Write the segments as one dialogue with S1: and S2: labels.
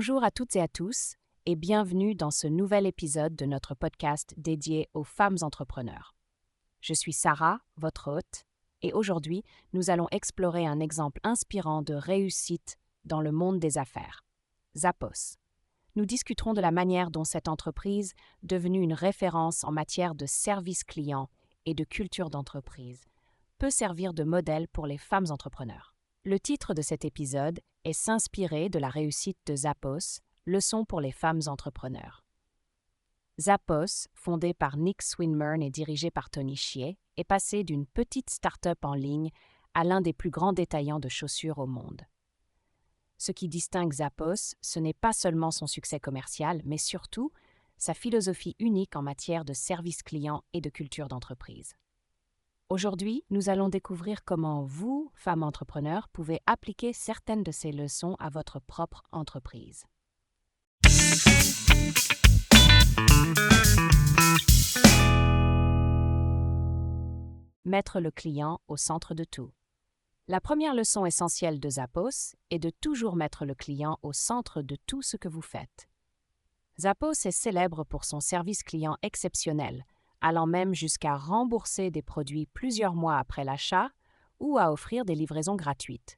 S1: Bonjour à toutes et à tous et bienvenue dans ce nouvel épisode de notre podcast dédié aux femmes entrepreneurs. Je suis Sarah, votre hôte, et aujourd'hui, nous allons explorer un exemple inspirant de réussite dans le monde des affaires, Zappos. Nous discuterons de la manière dont cette entreprise, devenue une référence en matière de service client et de culture d'entreprise, peut servir de modèle pour les femmes entrepreneurs. Le titre de cet épisode est S'inspirer de la réussite de Zappos, leçon pour les femmes entrepreneurs. Zappos, fondé par Nick Swinmurn et dirigé par Tony Hsieh, est passé d'une petite start-up en ligne à l'un des plus grands détaillants de chaussures au monde. Ce qui distingue Zappos, ce n'est pas seulement son succès commercial, mais surtout sa philosophie unique en matière de service client et de culture d'entreprise. Aujourd'hui, nous allons découvrir comment vous, femmes entrepreneurs, pouvez appliquer certaines de ces leçons à votre propre entreprise. Mettre le client au centre de tout. La première leçon essentielle de Zappos est de toujours mettre le client au centre de tout ce que vous faites. Zappos est célèbre pour son service client exceptionnel, allant même jusqu'à rembourser des produits plusieurs mois après l'achat ou à offrir des livraisons gratuites.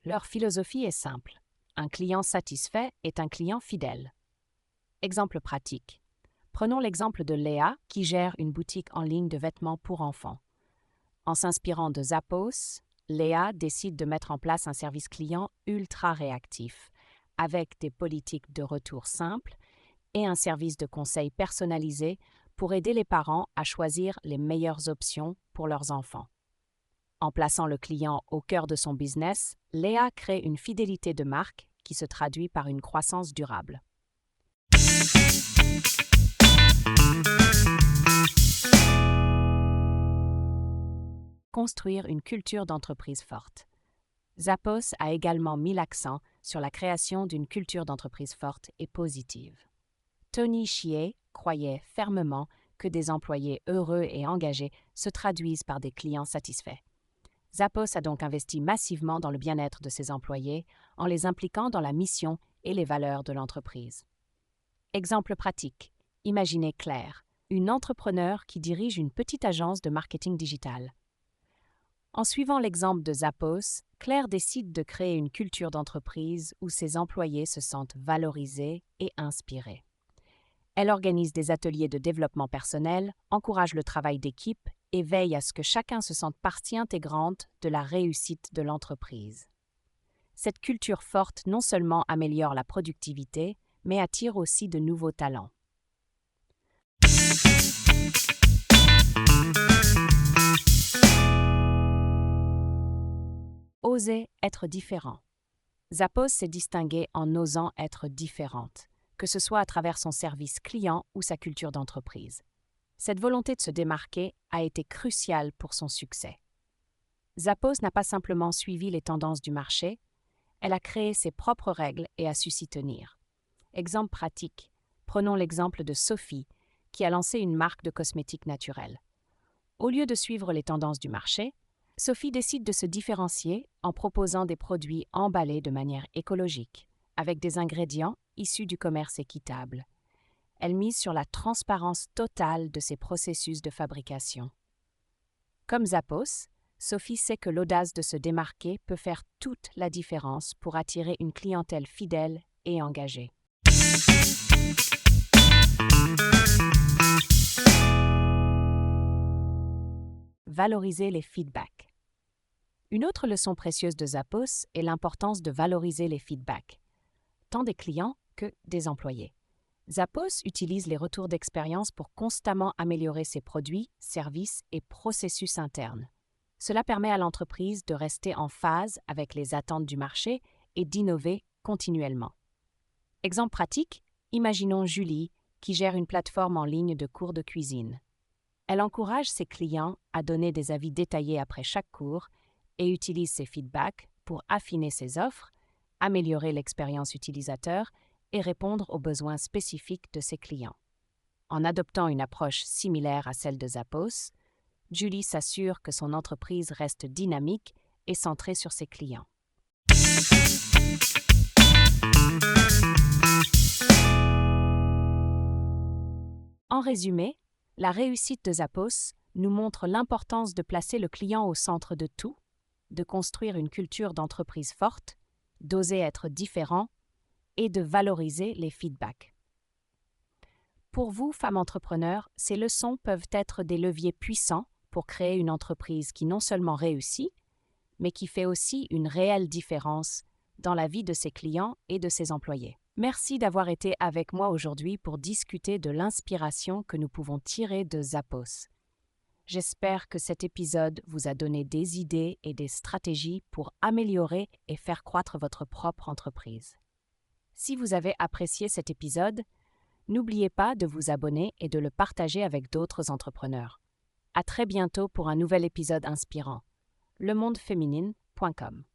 S1: Leur philosophie est simple. Un client satisfait est un client fidèle. Exemple pratique. Prenons l'exemple de Léa qui gère une boutique en ligne de vêtements pour enfants. En s'inspirant de Zappos, Léa décide de mettre en place un service client ultra réactif, avec des politiques de retour simples et un service de conseil personnalisé pour aider les parents à choisir les meilleures options pour leurs enfants. En plaçant le client au cœur de son business, Léa crée une fidélité de marque qui se traduit par une croissance durable. Construire une culture d'entreprise forte. Zappos a également mis l'accent sur la création d'une culture d'entreprise forte et positive. Tony Hsieh croyait fermement que des employés heureux et engagés se traduisent par des clients satisfaits. Zappos a donc investi massivement dans le bien-être de ses employés en les impliquant dans la mission et les valeurs de l'entreprise. Exemple pratique. Imaginez Claire, une entrepreneure qui dirige une petite agence de marketing digital. En suivant l'exemple de Zappos, Claire décide de créer une culture d'entreprise où ses employés se sentent valorisés et inspirés. Elle organise des ateliers de développement personnel, encourage le travail d'équipe et veille à ce que chacun se sente partie intégrante de la réussite de l'entreprise. Cette culture forte non seulement améliore la productivité, mais attire aussi de nouveaux talents. Oser être différent. Zappos s'est distinguée en osant être différente, que ce soit à travers son service client ou sa culture d'entreprise. Cette volonté de se démarquer a été cruciale pour son succès. Zappos n'a pas simplement suivi les tendances du marché, elle a créé ses propres règles et a su s'y tenir. Exemple pratique, prenons l'exemple de Sophie, qui a lancé une marque de cosmétiques naturels. Au lieu de suivre les tendances du marché, Sophie décide de se différencier en proposant des produits emballés de manière écologique, avec des ingrédients issus du commerce équitable. Elle mise sur la transparence totale de ses processus de fabrication. Comme Zappos, Sophie sait que l'audace de se démarquer peut faire toute la différence pour attirer une clientèle fidèle et engagée. Valoriser les feedbacks. Une autre leçon précieuse de Zappos est l'importance de valoriser les feedbacks, tant des clients que des employés. Zappos utilise les retours d'expérience pour constamment améliorer ses produits, services et processus internes. Cela permet à l'entreprise de rester en phase avec les attentes du marché et d'innover continuellement. Exemple pratique, imaginons Julie, qui gère une plateforme en ligne de cours de cuisine. Elle encourage ses clients à donner des avis détaillés après chaque cours et utilise ses feedbacks pour affiner ses offres, améliorer l'expérience utilisateur et répondre aux besoins spécifiques de ses clients. En adoptant une approche similaire à celle de Zappos, Julie s'assure que son entreprise reste dynamique et centrée sur ses clients. En résumé, la réussite de Zappos nous montre l'importance de placer le client au centre de tout, de construire une culture d'entreprise forte, d'oser être différent et de valoriser les feedbacks. Pour vous, femmes entrepreneurs, ces leçons peuvent être des leviers puissants pour créer une entreprise qui non seulement réussit, mais qui fait aussi une réelle différence dans la vie de ses clients et de ses employés. Merci d'avoir été avec moi aujourd'hui pour discuter de l'inspiration que nous pouvons tirer de Zappos. J'espère que cet épisode vous a donné des idées et des stratégies pour améliorer et faire croître votre propre entreprise. Si vous avez apprécié cet épisode, n'oubliez pas de vous abonner et de le partager avec d'autres entrepreneurs. À très bientôt pour un nouvel épisode inspirant. lemondeféminine.com